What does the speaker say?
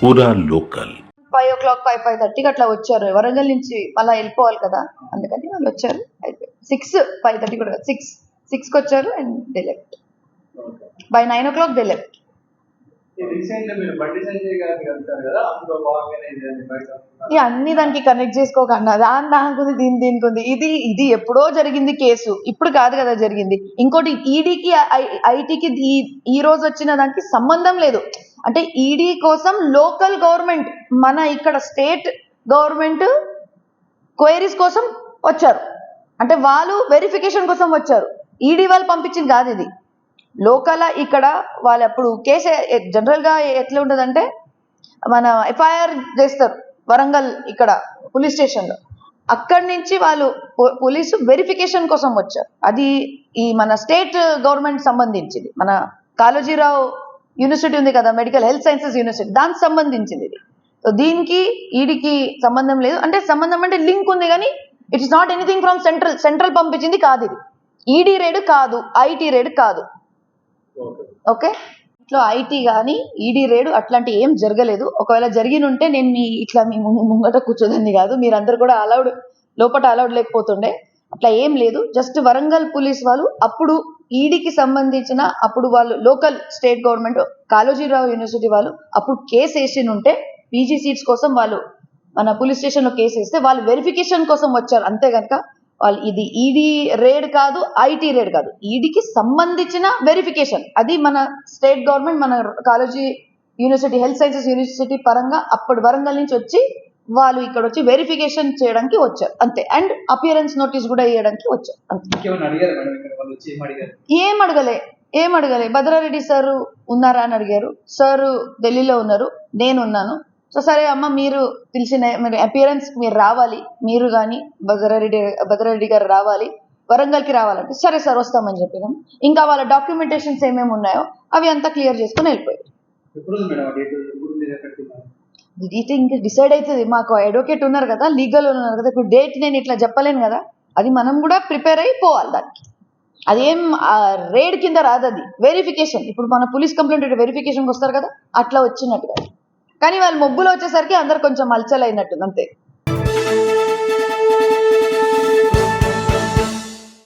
పూరా local 5 o'clock 5:30కి అట్లా వచ్చారు. వరంగల్ నుంచి మళ్ళీ వెళ్ళిపోవాలి కదా, అందుకని వాళ్ళు వచ్చారు. అయిపోయి 6:30 కూడా 6కి వచ్చారు and they left. By 9 o'clock they left. అన్ని దానికి కనెక్ట్ చేసుకోకన్నా దానికి ఉంది దీనికి ఉంది. ఇది ఎప్పుడో జరిగింది కేసు, ఇప్పుడు కాదు కదా జరిగింది. ఇంకోటి ఈడీకి ఐటీకి ఈ రోజు వచ్చిన దానికి సంబంధం లేదు. అంటే ఈడీ కోసం లోకల్ గవర్నమెంట్, మన ఇక్కడ స్టేట్ గవర్నమెంట్ క్వైరీస్ కోసం వచ్చారు. అంటే వాళ్ళు వెరిఫికేషన్ కోసం వచ్చారు. ఈడీ వాళ్ళు పంపించింది కాదు ఇది. లోకల్ ఇక్కడ వాళ్ళు అప్పుడు కేసు జనరల్గా ఎట్లా ఉంటుందంటే, మన ఎఫ్ఐఆర్ చేస్తారు వరంగల్ ఇక్కడ పోలీస్ స్టేషన్లో. అక్కడి నుంచి వాళ్ళు పోలీసు వెరిఫికేషన్ కోసం వచ్చారు. అది ఈ మన స్టేట్ గవర్నమెంట్ సంబంధించింది. మన కాళోజీరావు యూనివర్సిటీ ఉంది కదా, మెడికల్ హెల్త్ సైన్సెస్ యూనివర్సిటీ, దానికి సంబంధించింది ఇది. సో దీనికి ఈడీకి సంబంధం లేదు. అంటే సంబంధం అంటే లింక్ ఉంది, కానీ it is not anything from central పంపించింది కాదు ఇది. ఈడీ రేడ్ కాదు, ఐటీ రేడ్ కాదు. ఓకే, ఇట్లా ఐటీ కానీ ఈడీ రేడు అట్లాంటి ఏం జరగలేదు. ఒకవేళ జరిగిన ఉంటే నేను మీ ముంగట కూర్చోదండి కాదు, మీరందరూ కూడా లోపల అలౌడ్ లేకపోతుండే. అట్లా ఏం లేదు. జస్ట్ వరంగల్ పోలీస్ వాళ్ళు అప్పుడు ఈడీకి సంబంధించిన అప్పుడు వాళ్ళు local state government Kaloji Rao university వాళ్ళు అప్పుడు కేసు వేసి ఉంటే పీజీ సీట్స్ కోసం వాళ్ళు మన పోలీస్ స్టేషన్లో కేసు వేస్తే వాళ్ళు వెరిఫికేషన్ కోసం వచ్చారు. అంతే కనుక వాళ్ళు ఇది ఈడీ రేడ్ కాదు, ఐటీ రేడ్ కాదు, ఈడీకి సంబంధించిన వెరిఫికేషన్. అది మన స్టేట్ గవర్నమెంట్ మన Kaloji university health sciences university పరంగా అప్పుడు వరంగల్ నుంచి వచ్చి వాళ్ళు ఇక్కడ వచ్చి వెరిఫికేషన్ చేయడానికి వచ్చారు అంతే. అండ్ అపియరెన్స్ నోటీస్ కూడా ఇవ్వడానికి వచ్చారు అంతే. ఏం అడగలే. భద్రారెడ్డి సార్ ఉన్నారా అని అడిగారు. సార్ ఢిల్లీలో ఉన్నారు, నేను ఉన్నాను. సో సరే అమ్మ, మీరు మీరు అపియరెన్స్ మీరు రావాలి, మీరు కానీ భద్రారెడ్డి గారు రావాలి, వరంగల్కి రావాలంటే సరే సార్ వస్తామని చెప్పినాం. ఇంకా వాళ్ళ డాక్యుమెంటేషన్స్ ఏమేమి ఉన్నాయో అవి అంతా క్లియర్ చేసుకుని వెళ్ళిపోయారు. డేట్ ఇంకా డిసైడ్ అవుతుంది. మాకు అడ్వకేట్ ఉన్నారు కదా, లీగల్ ఉన్నారు కదా. ఇప్పుడు డేట్ నేను ఇట్లా చెప్పలేను కదా, అది మనం కూడా ప్రిపేర్ అయిపోవాలి దానికి. అదేం రేడ్ కింద రాదు, అది వెరిఫికేషన్. ఇప్పుడు మన పోలీస్ కంప్లైంట్ వెరిఫికేషన్కి వస్తారు కదా, అట్లా వచ్చినట్టుగా. కానీ వాళ్ళు మొగ్గులో వచ్చేసరికి అందరు కొంచెం అలచలైనట్టుంది అంతే.